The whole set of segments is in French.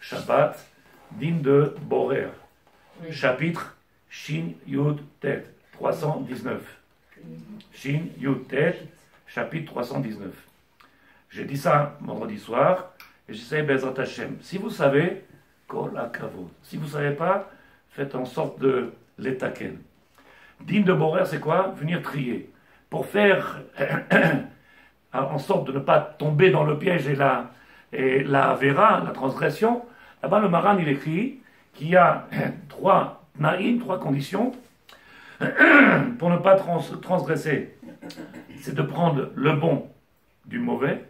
Shabbat, din de Borer, chapitre Shin Yud Tet, 319. Shin Yud Tet, chapitre 319. J'ai dit ça vendredi soir, et j'essaie Bezrat Hashem. Si vous savez, Kol HaKavod. Si vous ne savez pas, faites en sorte de l'étaken. Din de Borer, c'est quoi? Venir trier. Pour faire en sorte de ne pas tomber dans le piège et la Avera, la transgression, là-bas le Maran il écrit qu'il y a trois conditions pour ne pas transgresser. C'est de prendre le bon du mauvais.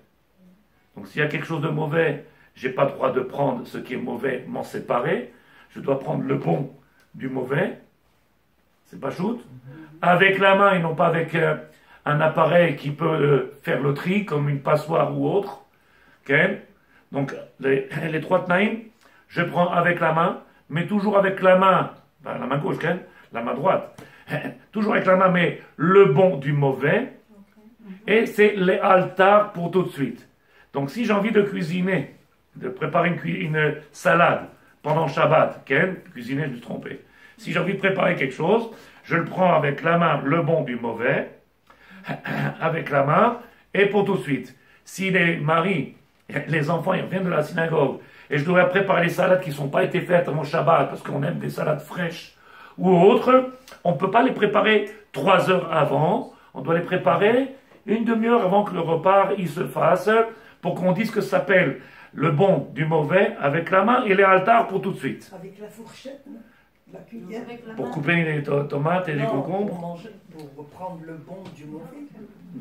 Donc s'il y a quelque chose de mauvais, je n'ai pas le droit de prendre ce qui est mauvais, m'en séparer. Je dois prendre le bon du mauvais. C'est pas shoot. Avec la main et non pas avec un appareil qui peut faire le tri, comme une passoire ou autre. Okay? Donc les trois tnaïm, je prends avec la main, mais toujours avec la main gauche, okay? La main droite. Toujours avec la main, mais le bon du mauvais. Et c'est les altars pour tout de suite. Donc si j'ai envie de cuisiner, de préparer une salade pendant Shabbat, cuisiner, je me suis trompé. Si j'ai envie de préparer quelque chose, je le prends avec la main, le bon du mauvais, avec la main, et pour tout de suite. Si les maris, les enfants, ils reviennent de la synagogue, et je devrais préparer les salades qui ne sont pas été faites avant Shabbat, parce qu'on aime des salades fraîches ou autres, on ne peut pas les préparer 3 heures avant, on doit les préparer une demi-heure avant que le repas il se fasse, pour qu'on dise que ça s'appelle le bon du mauvais avec la main et les altars pour tout de suite. Avec la fourchette, non? La cuillère. Pour couper les tomates et les concombres. Pour manger, pour prendre le bon du mauvais.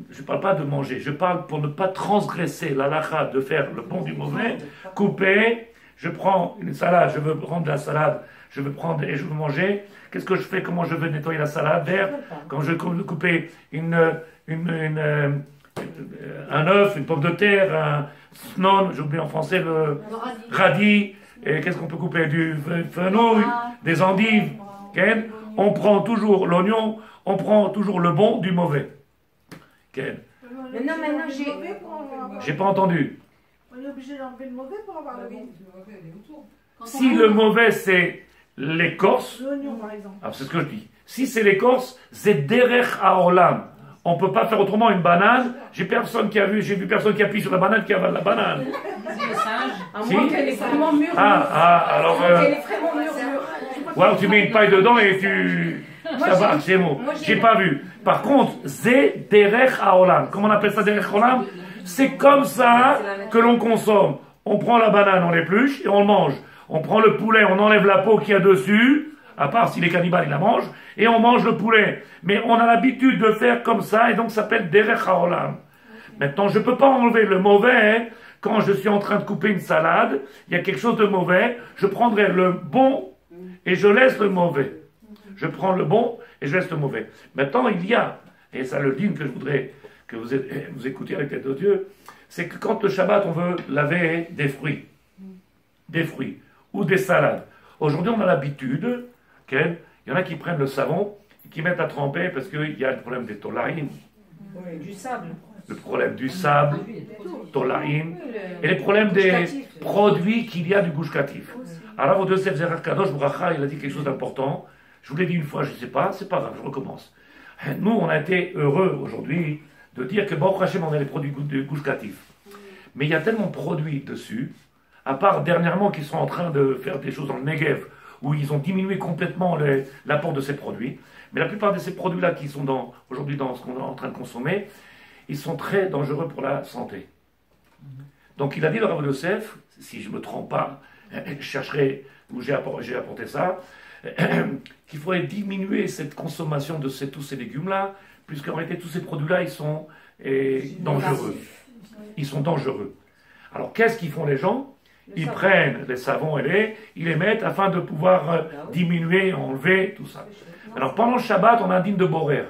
Je ne parle pas de manger, je parle pour ne pas transgresser la lacha de faire le bon du mauvais, couper, je prends une salade, je veux prendre de la salade, je veux prendre et je veux manger. Qu'est-ce que je fais? Comment je veux nettoyer la salade verte? Quand je veux couper un œuf, une pomme de terre, un snon, j'ai oublié en français le radis, et qu'est-ce qu'on peut couper? Du fenouil, des endives. Okay? On prend toujours l'oignon, on prend toujours le bon du mauvais. Okay? Maintenant, J'ai pas entendu. On est obligé d'enlever le mauvais pour avoir le bon. Si le mauvais c'est l'écorce, L'oignon par exemple. alors c'est ce que je dis. Si c'est l'écorce, c'est derech haolam. On peut pas faire autrement une banane. J'ai vu personne qui appuie sur la banane qui avale la banane. à moins qu'elle est vraiment mûre. Alors. Qu'elle est vraiment mûre. Ouais, tu mets une paille dedans et tu. Ça va, c'est bon. J'ai pas vu. Par contre, c'est derech haolam. Comment on appelle ça derech haolam? C'est comme ça que l'on consomme. On prend la banane, on l'épluche et on le mange. On prend le poulet, on enlève la peau qu'il y a dessus. À part si les cannibales ils la mangent, et on mange le poulet. Mais on a l'habitude de faire comme ça, et donc ça s'appelle derech haolam. Maintenant, je ne peux pas enlever le mauvais, quand je suis en train de couper une salade, il y a quelque chose de mauvais, je prendrai le bon, et je laisse le mauvais. Je prends le bon, et je laisse le mauvais. Maintenant, il y a, et ça le dîme que je voudrais que vous écoutiez avec tête de Dieu, c'est que quand le Shabbat, on veut laver des fruits, ou des salades. Aujourd'hui, on a l'habitude, il y en a qui prennent le savon et qui mettent à tremper parce qu'il y a le problème des tolaïm. Oui, du sable. Le problème du sable, tolaïm, et les problèmes des produits qu'il y a du Gush Katif. Alors, au Yosef Zerat Kadosh Bracha, il a dit quelque chose d'important. Je vous l'ai dit une fois, je ne sais pas, c'est pas grave, je recommence. Nous, on a été heureux aujourd'hui de dire que Baruch Hashem, on a les produits du Gush Katif. Mais il y a tellement de produits dessus, à part dernièrement qu'ils sont en train de faire des choses dans le Negev, où ils ont diminué complètement l'apport de ces produits. Mais la plupart de ces produits-là qui sont aujourd'hui dans ce qu'on est en train de consommer, ils sont très dangereux pour la santé. Donc il a dit, le Rav Yosef, si je ne me trompe pas, je chercherai où j'ai apporté ça, qu'il faudrait diminuer cette consommation de tous ces légumes-là, puisqu'en réalité tous ces produits-là, ils sont dangereux. Ils sont dangereux. Alors qu'est-ce qu'ils font les gens? Ils prennent les savons et ils les mettent afin de pouvoir diminuer, enlever, tout ça. Alors pendant le Shabbat, on a un dîme de Borer.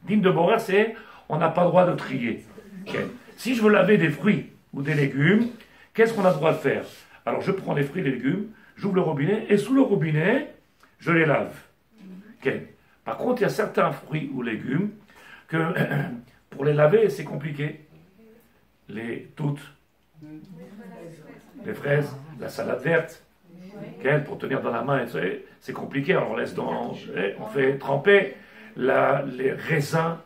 Dîme de Borer, c'est on n'a pas le droit de trier. Okay. Si je veux laver des fruits ou des légumes, qu'est-ce qu'on a le droit de faire? Alors je prends les fruits et les légumes, j'ouvre le robinet, et sous le robinet, je les lave. Okay. Par contre, il y a certains fruits ou légumes que pour les laver, c'est compliqué. Les toutes. les fraises, la salade verte, pour tenir dans la main, c'est compliqué. Alors on laisse on fait tremper les raisins.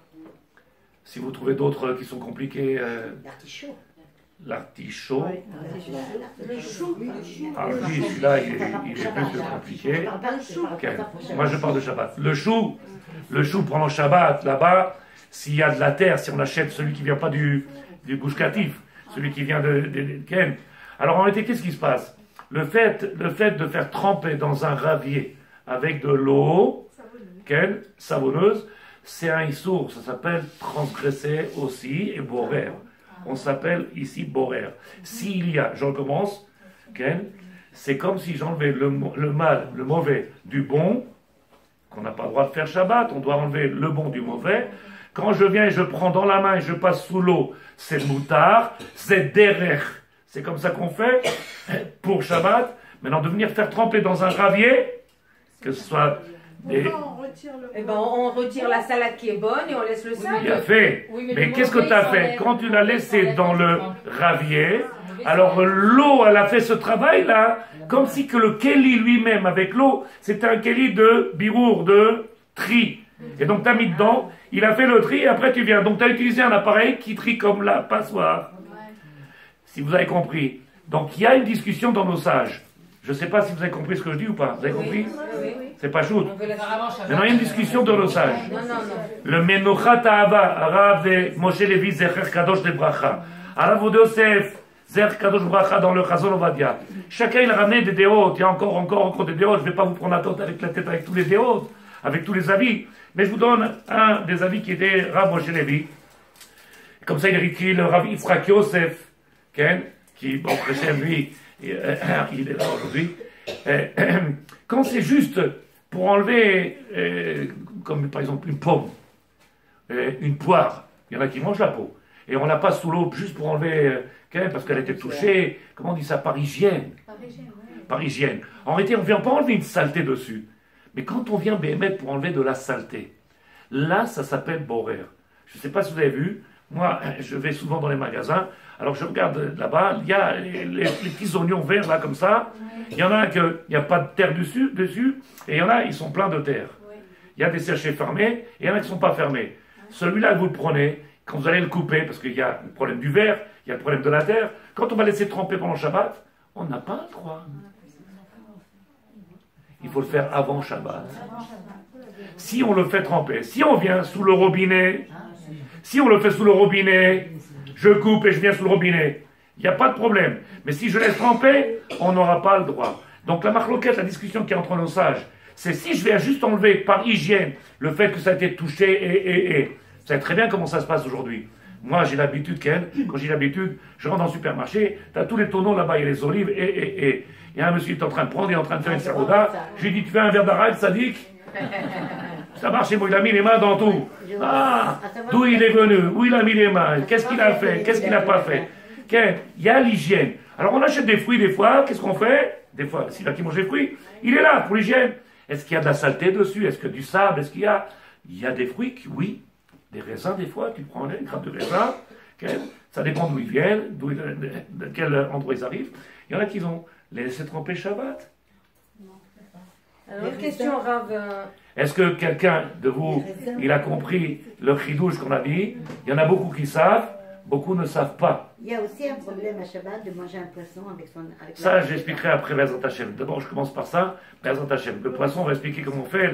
Si vous trouvez d'autres qui sont compliqués, l'artichaut. Le chou. Ah oui, celui-là, il est plus que compliqué. Moi, je parle de Shabbat. Le chou pendant Shabbat, là-bas, s'il y a de la terre, si on achète celui qui ne vient pas du Gush Katif, celui qui vient de Ken. Alors en réalité, qu'est-ce qui se passe? Le fait de faire tremper dans un ravier avec de l'eau, Ken, savonneuse, c'est un issour, ça s'appelle transgresser aussi, et borer. On s'appelle ici borer. S'il y a, je recommence, Ken, c'est comme si j'enlevais le mal, le mauvais du bon, qu'on n'a pas le droit de faire Shabbat, on doit enlever le bon du mauvais. Quand je viens et je prends dans la main et je passe sous l'eau, c'est moutard, c'est derech. C'est comme ça qu'on fait pour Shabbat. Maintenant, de venir faire tremper dans un ravier, que ce soit des... on retire la salade qui est bonne et on laisse le sable. Bien fait. Oui, mais qu'est-ce que tu as fait? Quand tu l'as laissé dans le ravier, alors l'eau, elle a fait ce travail-là, comme si que le keli lui-même, avec l'eau, c'était un keli de birour, de tri. Et donc tu as mis dedans, il a fait le tri, et après tu viens. Donc tu as utilisé un appareil qui trie comme la passoire. Si vous avez compris. Donc il y a une discussion dans nos sages. Je ne sais pas si vous avez compris ce que je dis ou pas. Vous avez compris? Oui. C'est pas shoot. Maintenant il y a une discussion dans nos sages. Non. Le Menochat Ahava, Arav de Moshe Levi, Zecher Kadosh de Bracha. Arav de Yosef, Zecher Kadosh Bracha dans le Chazon Ovadia. Chacun il a ramené des déotes. Il y a encore des déotes. Je ne vais pas vous prendre la tête avec tous les déotes, avec tous les avis. Mais je vous donne un des avis qui était Rav Moshe Levi. Comme ça il a écrit le Rav Yitzhak Yosef, qui, bon, Préchem, lui, il est là aujourd'hui. Quand c'est juste pour enlever, comme par exemple une pomme, une poire, il y en a qui mangent la peau, et on la passe sous l'eau juste pour enlever, parce qu'elle était touchée, comment on dit ça, par hygiène. Par hygiène. En réalité, on ne vient pas enlever une saleté dessus. Mais quand on vient bémettre pour enlever de la saleté, là, ça s'appelle borer. Je ne sais pas si vous avez vu, moi, je vais souvent dans les magasins, alors je regarde là-bas, il y a les petits oignons verts là comme ça, il y en a qu'il n'y a pas de terre dessus, et il y en a, ils sont pleins de terre. Il y a des sachets fermés, et il y en a qui ne sont pas fermés. Celui-là, vous le prenez, quand vous allez le couper, parce qu'il y a le problème du verre, il y a le problème de la terre, quand on va laisser tremper pendant Shabbat, on n'a pas le droit. Il faut le faire avant Shabbat. Si on le fait tremper, si on vient sous le robinet, si on le fait sous le robinet, je coupe et je viens sous le robinet, il n'y a pas de problème. Mais si je laisse tremper, on n'aura pas le droit. Donc la marloquette, la discussion qui est entre nos sages, c'est si je viens juste enlever par hygiène le fait que ça a été touché et. Vous savez très bien comment ça se passe aujourd'hui. Moi j'ai l'habitude, quand j'ai l'habitude, je rentre dans le supermarché, tu as tous les tonneaux là-bas, il y a les olives et. Il y a un monsieur qui est en train de prendre, il est en train de faire une sarouda. Je lui dis, tu fais un verre d'arabe, sadique? Ça marche chez moi, il a mis les mains dans tout. Ah, d'où il est venu, où il a mis les mains, qu'est-ce qu'il a fait, qu'est-ce qu'il n'a pas fait. Il y a l'hygiène. Alors on achète des fruits des fois, qu'est-ce qu'on fait? Des fois, s'il a qui mange des fruits, il est là pour l'hygiène. Est-ce qu'il y a de la saleté dessus? Est-ce qu'il y a du sable? Est-ce qu'il y a... Il y a des fruits qui, oui, des raisins des fois, tu prends une grappe de raisin, ça dépend d'où ils viennent, de quel endroit ils arrivent. Il y en a qui ont laissé tremper Shabbat. Alors, une question, Rav. Est-ce que quelqu'un de vous, il a compris le chidouche qu'on a dit? Il y en a beaucoup qui savent, beaucoup ne savent pas. Il y a aussi un problème à Shabbat de manger un poisson avec son... Ça, j'expliquerai après Bezrat Hashem. D'abord, je commence par ça, Bezrat Hashem. Le poisson, on va expliquer comment on fait,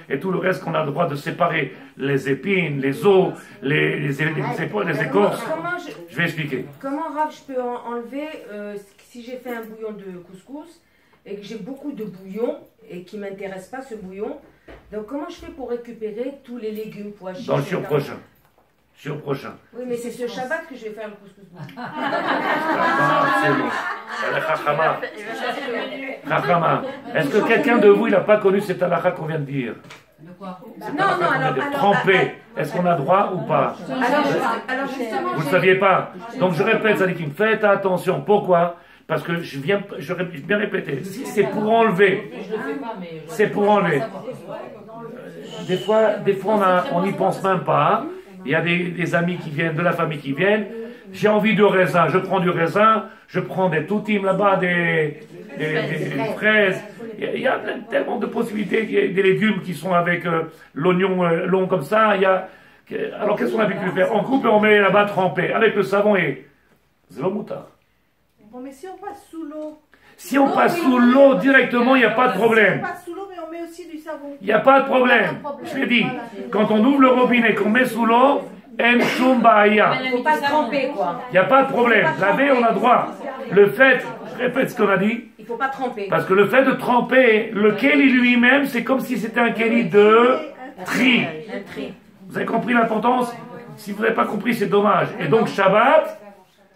et tout le reste qu'on a le droit de séparer les épines, les os, les écorces. Je vais expliquer. Comment, Rav, je peux enlever, si j'ai fait un bouillon de couscous, et que j'ai beaucoup de bouillon, et qui ne m'intéresse pas ce bouillon, donc comment je fais pour récupérer tous les légumes, pois chiches? Dans le surprochain. Surprochain. Oui, mais c'est ce Shabbat que je vais faire le couscous. C'est bon. Chachama. Est-ce que quelqu'un de vous, il n'a pas connu cette halakha qu'on vient de dire? De quoi? Non, tremper. Est-ce qu'on a droit ou pas? Alors justement, vous ne saviez pas. Donc je répète, Sadikim, faites attention. Pourquoi? Parce que je viens bien répéter. Si c'est pour enlever, c'est pour enlever. Des fois on n'y pense même pas. Il y a des amis qui viennent, de la famille qui viennent. J'ai envie de raisin, je prends du raisin, je prends des toutines là-bas, des fraises. Il y a tellement de possibilités. Il y a des légumes qui sont avec l'oignon long comme ça. Alors qu'est-ce qu'on a pu faire? On coupe et on met là-bas trempé avec le savon et c'est le moutard. Bon, mais si on passe sous l'eau. Si on passe sous l'eau directement, il n'y a pas de problème. On passe sous l'eau, mais on met aussi du savon. Il n'y a pas de problème. Je l'ai dit. Quand on ouvre le robinet, qu'on met sous l'eau, en shum ba'aya. Il ne faut pas se tremper, quoi. Il n'y a pas de problème. Laver, on a droit. Le fait, je répète ce qu'on a dit, Il ne faut pas tremper. parce que le fait de tremper, le keli lui-même, c'est comme si c'était un keli de tri. Un tri. Vous avez compris l'importance? Si vous n'avez pas compris, c'est dommage. Et donc, Shabbat,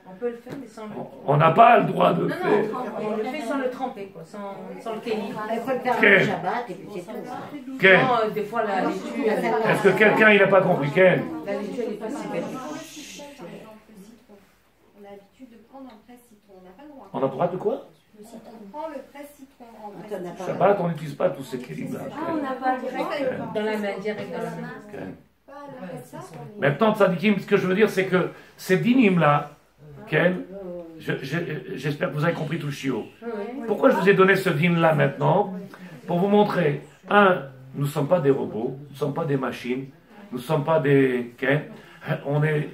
On peut le faire, mais sans le... on n'a pas le droit de Non, faire. non, on le fait sans le tremper, quoi. Sans le kéli. Il faut le faire Quel? le Shabbat et puis c'est tout. Ken, Non, des fois, la laitue, est-ce que quelqu'un, il n'a pas compris? Ken? la laitue, elle n'est pas si belle. On a l'habitude de prendre un presse citron. On n'a pas le droit. On a le droit de quoi? On prend le presse citron en presse On n'a citron. pas- Shabbat, on n'utilise pas tous ces kélis-là. On n'a pas le droit. Dans la main, direct dans la main. Ken. Pas à la ça, on est- Maintenant, Tzadikim, ce que je veux dire, c'est que ces dynimes-là, Ken, j'espère que vous avez compris tout le chiot. Pourquoi je vous ai donné ce dîme-là maintenant? Pour vous montrer, nous ne sommes pas des robots, nous ne sommes pas des machines, nous ne sommes pas des Ken, on est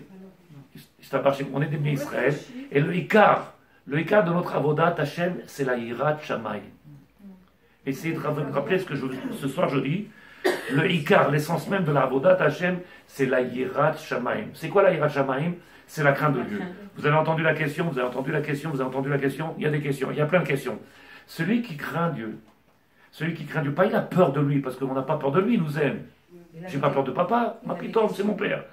des Bnei Israël, et le Ikar de notre Avodat Hashem, c'est la Yirat Shamayim. Essayez de rappeler ce soir je dis, le Ikar, l'essence même de la Avodat Hashem, c'est la Yirat Shamayim. C'est quoi la Yirat Shamayim? C'est la crainte de Dieu. Vous avez entendu la question, vous avez entendu la question, vous avez entendu la question, il y a des questions, il y a plein de questions. Celui qui craint Dieu, pas il a peur de lui, parce qu'on n'a pas peur de lui, il nous aime. J'ai pas peur de papa, ma pitome, c'est mon père.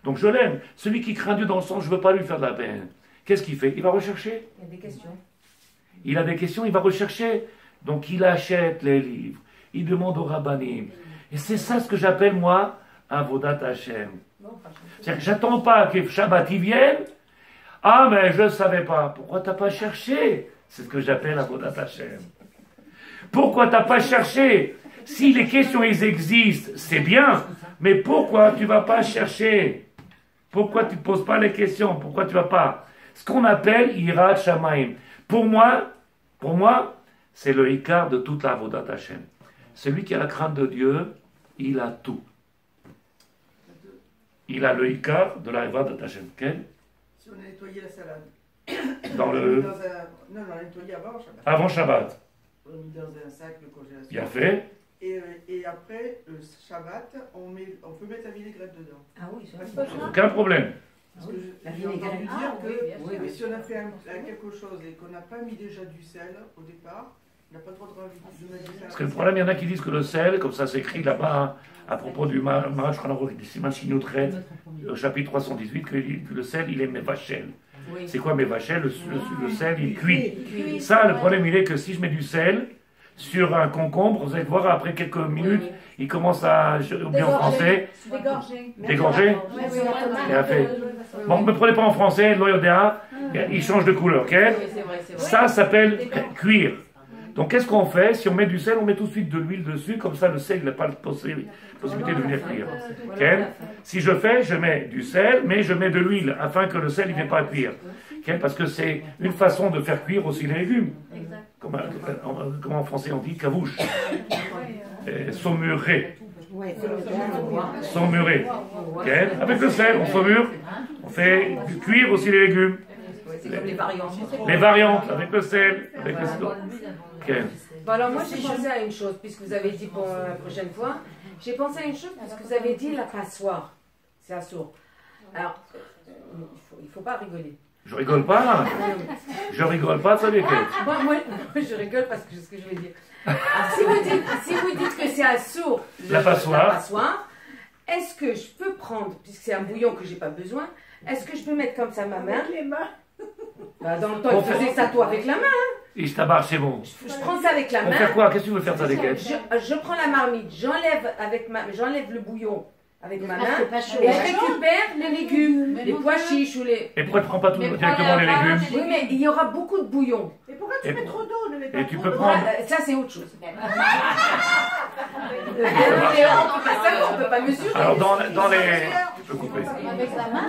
Donc je l'aime. Celui qui craint Dieu dans le sens, je ne veux pas lui faire de la peine. Qu'est-ce qu'il fait? Il va rechercher. Il y a des questions. Il a des questions, il va rechercher. Donc il achète les livres, il demande au rabbanim. Et c'est ça ce que j'appelle moi, Avodat Hashem. C'est-à-dire que j'attends pas que Shabbat y vienne. Ah mais je ne savais pas. Pourquoi tu n'as pas cherché? C'est ce que j'appelle Avodat Hashem. Pourquoi tu n'as pas cherché? Si les questions elles existent, c'est bien. Mais pourquoi tu ne vas pas chercher? Pourquoi tu ne poses pas les questions? Pourquoi tu ne vas pas? Ce qu'on appelle Yirat Shamayim. Pour moi, c'est le Ikar de toute la Avodat Hashem. Celui qui a la crainte de Dieu, il a tout. Il a le Ikar de la Avodat Hashem. Quel? Si on a nettoyé la salade. Dans le... Non, on a nettoyé avant Shabbat. Avant Shabbat. On a mis dans un sac de congélation. Bien fait. Et après, le Shabbat, on peut mettre la vinaigrette dedans. Ah oui, ça Aucun problème. Parce que La j'ai entendu vinaigrette. dire Ah, que oui, bien sûr. si on a fait quelque chose et qu'on n'a pas mis déjà du sel au départ, on n'a pas trop de mettre du sel. Parce que le problème, il y en a qui disent que le sel, comme ça s'écrit là-bas, à propos du mariage qu'on a dit, Siman Shinutret, au chapitre 318, que le sel, il est mévachel. Oui. C'est quoi mévachel? Le sel, il cuit. Ça, le problème, il est que si je mets du sel sur un concombre, vous allez voir, après quelques minutes, il commence à, ou bien en français, dégorger. Bien fait. Bon, ne me prenez pas en français, l'oyodéa, il change de couleur, ok? Oui, c'est vrai, c'est vrai. Ça s'appelle cuire. Donc qu'est-ce qu'on fait? Si on met du sel, on met tout de suite de l'huile dessus, comme ça le sel n'a pas la possibilité de venir cuire. Ok? Si je fais, je mets du sel, mais je mets de l'huile, afin que le sel ne vienne pas cuire. Ok? Parce que c'est une façon de faire cuire aussi les légumes. Comme en français on dit cavouche. Saumurer. Ouais, c'est le gars. Saumurer. Ok? Avec le sel, on saumure, on fait cuire aussi les légumes. C'est comme les variantes. Les variantes, avec le sel, avec le sel. Ok. Bon, alors moi j'ai pensé à une chose, puisque vous avez dit pour la prochaine fois, j'ai pensé à une chose, puisque vous avez dit la passoire. C'est assourd. Alors, il faut pas rigoler. Je rigole pas. Je rigole pas, ça m'écoute. Moi, je rigole parce que c'est ce que je vais dire. Alors, si vous dites que c'est assourd, La passoire. est-ce que je peux prendre, puisque c'est un bouillon que j'ai pas besoin, est-ce que je peux mettre comme ça ma main? Avec les mains. Bah, dans le temps, il faisait ça toi avec la main. Hein. Et je tabarre, c'est bon. Je prends ça avec la On main. fait quoi? Qu'est-ce que tu veux faire ça, des quêtes? Je prends la marmite, j'enlève le bouillon avec ma main c'est pas chaud. et je récupère les légumes, les pois chiches ou les... Et pourquoi tu prends pas tout directement les légumes? Oui, mais il y aura beaucoup de bouillon. Et pourquoi tu Et- mets trop d'eau? Ne mets pas Et tu trop peux d'eau. prendre. Ça, c'est autre chose. On peut pas mesurer. Alors, dans les. Je peux couper. Avec la main,